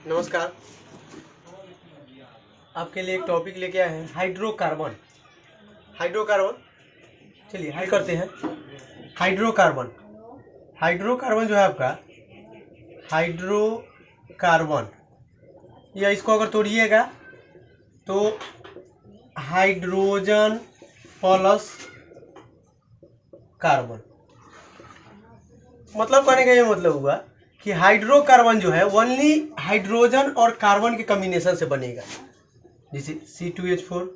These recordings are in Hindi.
नमस्कार। आपके लिए एक टॉपिक लेके आए हैं, हाइड्रोकार्बन। हाइड्रोकार्बन, चलिए हल करते हैं। हाइड्रोकार्बन जो है आपका हाइड्रोकार्बन, या इसको अगर तोड़िएगा तो हाइड्रोजन प्लस कार्बन। मतलब कहने का ये मतलब हुआ कि हाइड्रोकार्बन जो है ओनली हाइड्रोजन और कार्बन के कॉम्बिनेशन से बनेगा, जैसे C2H4,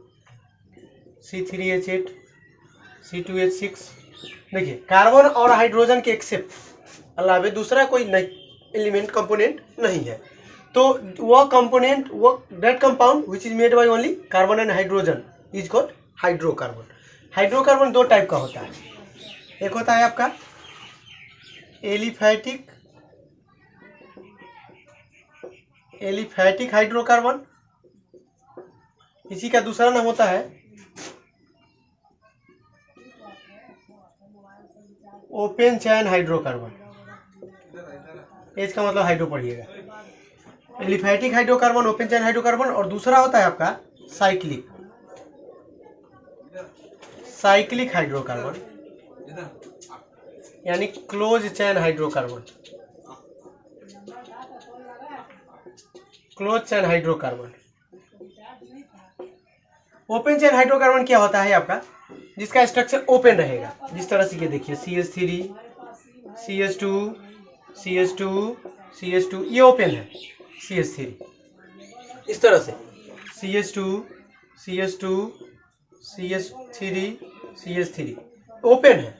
C3H8, C2H6। देखिए, कार्बन और हाइड्रोजन के एक्सेप्ट अलावे दूसरा कोई एलिमेंट कंपोनेंट नहीं है। तो वह कंपोनेंट, वो that compound which is made by only carbon and hydrogen is called hydrocarbon. Hydrocarbon दो टाइप का होता है। एक होता है आपका एलिफैटिक हाइड्रोकार्बन, इसी का दूसरा नाम होता है ओपन चैन हाइड्रोकार्बन। इसका मतलब हाइड्रो पढ़िएगा। Aliphatic hydrocarbon, open chain hydrocarbon, और दूसरा होता है आपका साइक्लिक हाइड्रोकार्बन, यानी close chain hydrocarbon. Close chain hydrocarbon. Open chain hydrocarbon क्या होता है आपका, जिसका स्ट्रक्चर ओपन रहेगा। जिस तरह से ये देखिए CH3, CH2, ये ओपन है। CH3 इस तरह से CH3 ओपन है।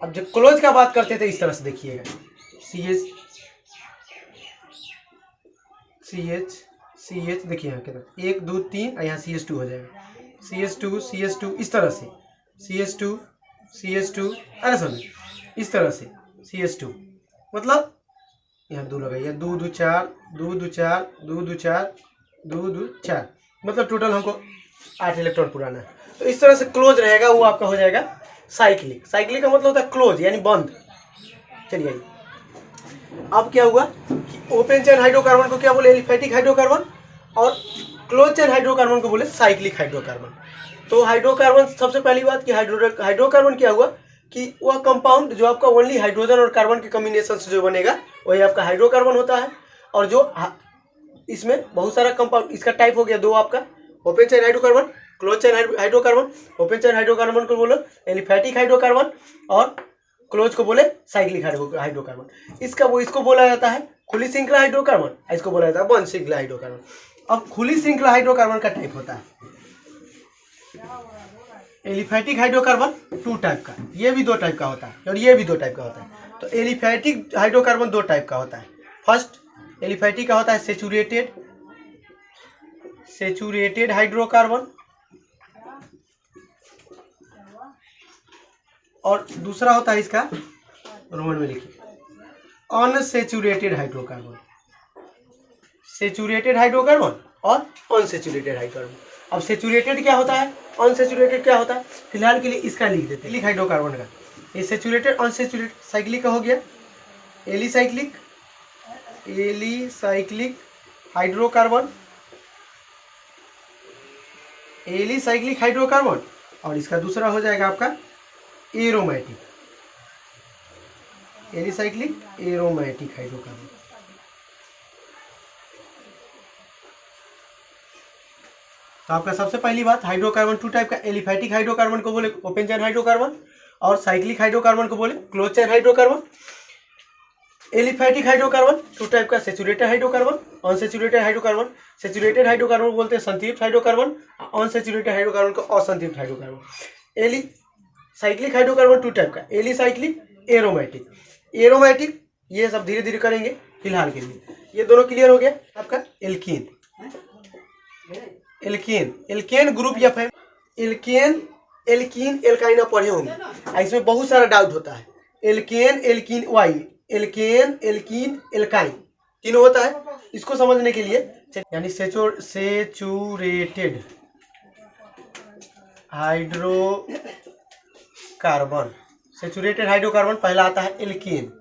अब जब क्लोज का बात करते थे इस तरह से देखिएगा, CH देखिए यहाँ कितना 1 2 3, यहाँ CH2 हो जाएगा। CH2 इस तरह से CH2 अरे समझ इस तरह से CH2, मतलब यहाँ 2 लगाइए, 2 2 4 2 2 4 2 2 4 2 2 4, मतलब टोटल हमको 8 इलेक्ट्रॉन पुराना है। तो इस तरह से क्लोज रहेगा, वो आपका हो जाएगा साइक्लिक। साइक्लिक का मतलब होता है क्लोज, यानी बंद। चलिए अब क्या हुआ कि ओपन चैन हाइड्रोकार्बन को क्या बोले, एलिफैटिक हाइड्रोकार्बन, और क्लोज चैन हाइड्रोकार्बन को बोले साइक्लिक हाइड्रोकार्बन। तो हाइड्रोकार्बन, सबसे पहली बात कि हाइड्रोकार्बन क्या हुआ कि वह कंपाउंड जो आपका ओनली हाइड्रोजन और कार्बन के कॉम्बिनेशन से जो बनेगा वही आपका हाइड्रोकार्बन होता है। और जो इसमें बहुत सारा कंपाउंड, इसका टाइप हो गया दो आपका, open chain hydrocarbon, close chain hydrocarbon. Open chain hydrocarbon को बोलो एलिफैटिक हाइड्रोकार्बन, और क्लोज को बोले साइक्लिक हाइड्रोकार्बन। इसको बोला जाता है खुली श्रृंखला हाइड्रोकार्बन, इसको बोला जाता है बंद श्रृंखला हाइड्रोकार्बन। अब खुली श्रृंखला हाइड्रोकार्बन का टाइप होता है एलिफैटिक हाइड्रोकार्बन 2 टाइप का, ये भी 2 टाइप का होता है और ये भी 2 टाइप का होता है। तो एलिफैटिक हाइड्रोकार्बन 2 टाइप का होता है। फर्स्ट एलिफैटिक का होता है सेचुरेटेड हाइड्रोकार्बन, और दूसरा होता है इसका रोमन में लिखिए अनसेचुरेटेड हाइड्रोकार्बन। सेचुरेटेड हाइड्रोकार्बन और अनसेचुरेटेड हाइड्रोकार्बन। अब सेचुरेटेड क्या होता है, अनसेचुरेटेड क्या होता है, फिलहाल के लिए इसका लिख देते हैं हाइड्रोकार्बन का। ये सेचुरेटेड अनसेचुरेटेड साइक्लिक का हो गया एलिसाइक्लिक हाइड्रोकार्बन, एलिसाइक्लिक हाइड्रोकार्बन, और इसका दूसरा हो जाएगा आपका एरोमेटिक, एलिसाइक्लिक एरोमेटिक हाइड्रोकार्बन। तो आपका सबसे पहली बात, हाइड्रोकार्बन 2 टाइप का, एलिफैटिक हाइड्रोकार्बन को बोले ओपन चैन हाइड्रोकार्बन, और साइक्लिक हाइड्रोकार्बन को बोले close chain hydrocarbon. Aliphatic hydrocarbon 2 type का, saturated hydrocarbon, unsaturated hydrocarbon. Saturated hydrocarbon बोलते हैं संतृप्त हाइड्रोकार्बन, अनसेचुरेटेड हाइड्रोकार्बन को असंतृप्त हाइड्रोकार्बन। साइक्लिक हाइड्रोकार्बन 2 टाइप का, एलिसाइक्लिक एरोमेटिक, ये सब धीरे धीरे करेंगे। फिलहाल के लिए ये दोनों क्लियर हो गया। आपका एल्कीन ग्रुप या एल्कीन एल्काइन आप पढ़े होंगे, इसमें बहुत सारा डाउट होता है। एल्कीन एल्काइन तीनों होता है। इसको समझने के लिए यानी सेचुरेटेड हाइड्रोकार्बन पहला आता है एल्कीन।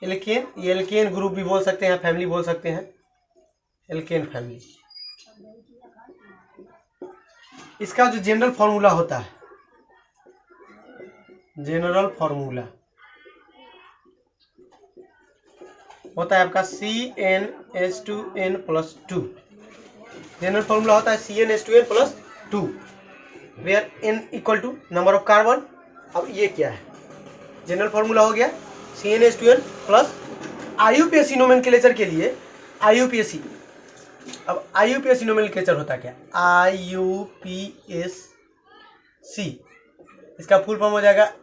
ये एल्केन ग्रुप भी बोल सकते हैं, फैमिली बोल सकते हैं। Alkane family. इसका जो जनरल फॉर्मूला होता है, जनरल फॉर्मूला होता है आपका CnH2n+2। जनरल फॉर्मूला होता है CnH2n+2 where n equal to number of carbon. अब ये क्या है, जनरल फॉर्मूला हो गया CnH2n प्लस IUPAC नोमेनक्लेचर के लिए IUPAC। अब IUPAC नोमेनक्लेचर होता क्या, IUPAC इसका फुल फॉर्म हो जाएगा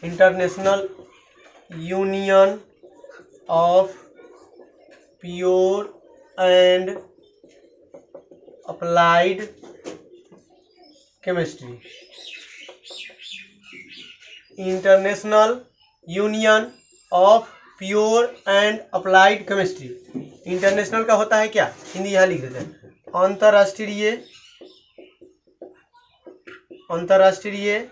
international union of pure and applied chemistry. International union of pure and applied chemistry. International का होता है क्या, हिंदी यहाँ लिख देते हैं, अंतरराष्ट्रीय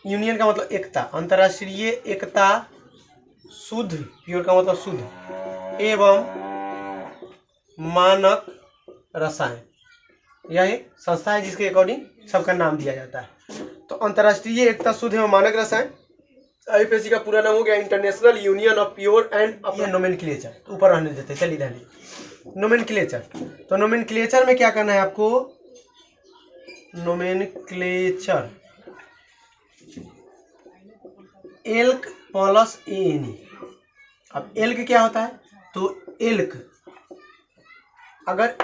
यूनियन का मतलब एकता, अंतरराष्ट्रीय एकता शुद्ध, प्योर का मतलब शुद्ध, एवं मानक रसायन। यह एक संस्था है जिसके अकॉर्डिंग सबका नाम दिया जाता है। तो अंतरराष्ट्रीय एकता शुद्ध एवं मानक रसायन, IUPAC का पूरा नाम हो गया international union of pure and nomenclature. ऊपर रहने देते हैं, चलिए ध्यान दीजिए नोमेनक्लेचर। तो नोमेनक्लेचर में क्या करना है आपको, नोमेनक्लेचर एल्क प्लस ANE। अब एल्क क्या होता है, तो एल्क अगर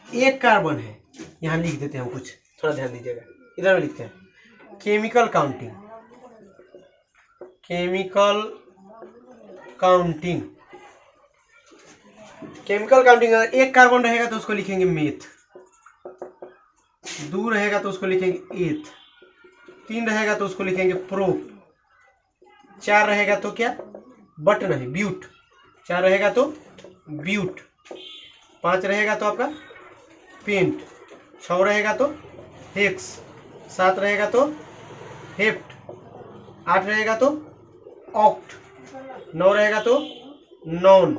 एक कार्बन है, यहाँ लिख देते हैं हम कुछ, थोड़ा ध्यान दीजिएगा, इधर में लिखते हैं केमिकल काउंटिंग अगर एक कार्बन रहेगा तो उसको लिखेंगे मेथ, दो रहेगा तो उसको लिखेंगे एथ, तीन रहेगा तो उसको लिखेंगे प्रोप, चार रहेगा तो क्या, बट नहीं ब्यूट, चार रहेगा तो ब्यूट, पांच रहेगा तो आपका पेंट, छः रहेगा तो हेक्स, सात रहेगा तो हेप्ट, आठ रहेगा तो ऑक्ट, नौ रहेगा तो नॉन,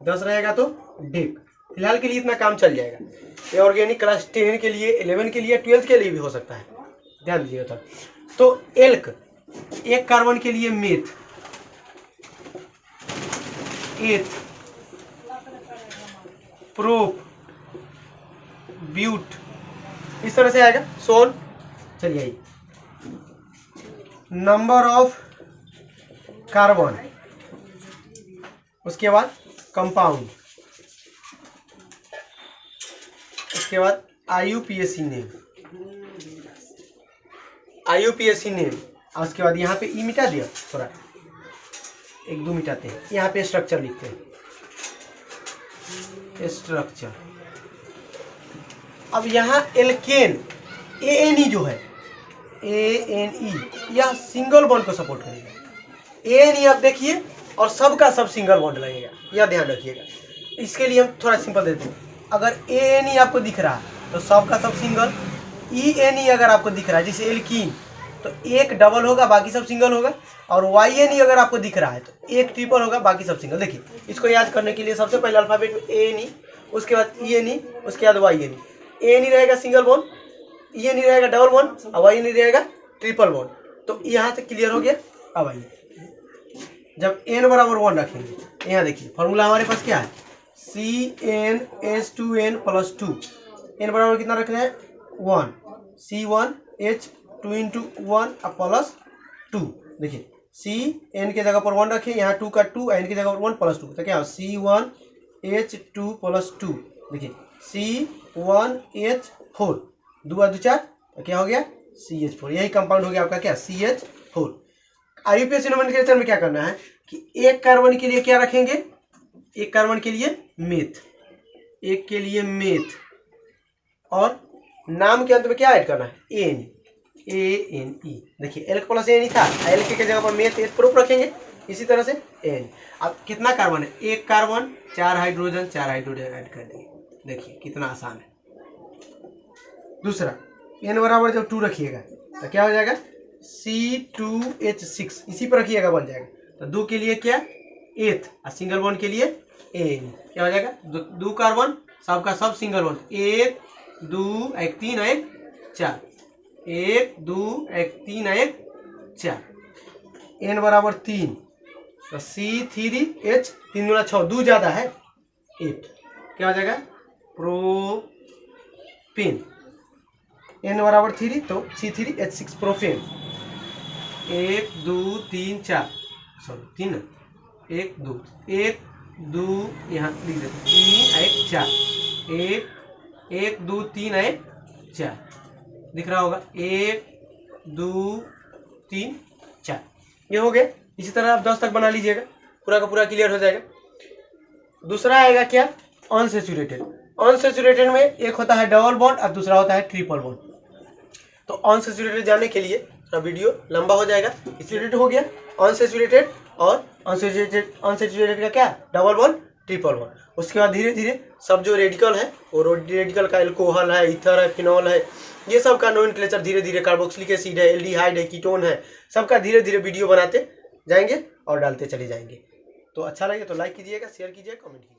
10 रहेगा तो डेक। फिलहाल के लिए इतना काम चल जाएगा। ये ऑर्गेनिक क्लास 10 के लिए, 11 के लिए, 12 के लिए भी हो सकता है, ध्यान दीजिएगा। तो एल्क एक कार्बन के लिए मेथ, एथ, प्रोप, ब्यूट, इस तरह से आएगा सोन। चलिए नंबर ऑफ कार्बन, उसके बाद कंपाउंड, उसके बाद IUPAC नेम, और उसके बाद यहाँ पे ई मिटा दिया, थोड़ा एक दो मिटाते हैं, यहाँ पे स्ट्रक्चर लिखते हैं, स्ट्रक्चर। अब यहाँ एल्केन ANE जो है, ANE यह सिंगल बॉन्ड को सपोर्ट करेगा। ANE आप देखिए और सबका सब सिंगल बॉन्ड लगेगा, यह ध्यान रखिएगा। इसके लिए हम थोड़ा सिंपल देते हैं, अगर ANE आपको दिख रहा है तो सबका सब सिंगल, ENE अगर आपको दिख रहा है जैसे एल्कीन तो एक डबल होगा बाकी सब सिंगल होगा, और YNE अगर आपको दिख रहा है तो एक ट्रिपल होगा बाकी सब सिंगल। देखिए इसको याद करने के लिए सबसे पहले अल्फाबेट में ANE, उसके बाद ENE, उसके बाद YNE। ANE रहेगा सिंगल बॉन्ड, ENE रहेगा डबल बॉन्ड, और YNE रहेगा ट्रिपल बॉन्ड। तो यहाँ से क्लियर हो गया। अब आइए जब n बराबर 1 रखेंगे, यहाँ देखिए फॉर्मूला हमारे पास क्या है, CnH2n+2। n बराबर कितना रखना है 1, C1H2 × 1 + 2। देखिए Cn के जगह पर 1 रखें, यहाँ 2 का 2, n की जगह पर 1 + 2, तो क्या हो C1H2+2। देखिए C1H4, 2 और 2 4, तो क्या हो गया CH4। यही कंपाउंड हो गया आपका क्या, CH4। IUPAC नोमेनक्लेचर में क्या करना है कि एक कार्बन के लिए क्या रखेंगे, एक कार्बन के लिए मेथ, एक के लिए मेथ, और नाम के अंत में क्या ऐड करना है ANE। देखिए एल्क प्लस ANE था, एल्क के जगह पर मेथ एथ प्रोप रखेंगे, इसी तरह से ANE। अब कितना कार्बन है, एक कार्बन, 4 हाइड्रोजन, 4 हाइड्रोजन ऐड कर दिए। देखिए कितना आसान है। दूसरा n बराबर जब 2 रखिएगा तो क्या हो जाएगा C2H6 इसी पर रखिएगा, बन जाएगा। तो 2 के लिए क्या एथ और सिंगल बॉन्ड के लिए एन, क्या हो जाएगा 2 कार्बन सबका सब सिंगल बॉन्ड, 1 2 1 3 1 4, 1 2 1 3 1 4, n बराबर 3, तो C3H 3 गुना 6 2 ज्यादा है 8, क्या हो जाएगा प्रोपेन, n बराबर 3 तो C3H6 प्रोपेन, 1 2 3 4 सॉरी 3 1 2 1 2 यहाँ लिख देते 3 1 4 1 1 2 3 1 4 दिख रहा होगा 1 2 3 4 ये हो गया। इसी तरह आप 10 तक बना लीजिएगा, पूरा का पूरा क्लियर हो जाएगा। दूसरा आएगा क्या अनसैचुरेटेड। अनसैचुरेटेड में एक होता है डबल बॉन्ड और दूसरा होता है ट्रिपल बॉन्ड। तो अनसैचुरेटेड जानने के लिए थोड़ा वीडियो लंबा हो जाएगा, इसलिए हो गया अनसैचुरेटेड और अनसैचुरेटेड का क्या डबल बॉन्ड ट्रिपल बॉन्ड। उसके बाद धीरे धीरे सब जो रेडिकल है वो रेडिकल का एल्कोहल है, ईथर है, फिनॉल है, ये सब का नोमेनक्लेचर धीरे धीरे कार्बोक्सिलिक एसिड है, एल्डिहाइड है, कीटोन है, सबका धीरे धीरे वीडियो बनाते जाएंगे और डालते चले जाएंगे। तो अच्छा लगे तो लाइक कीजिएगा, शेयर कीजिएगा, कमेंट कीजिएगा।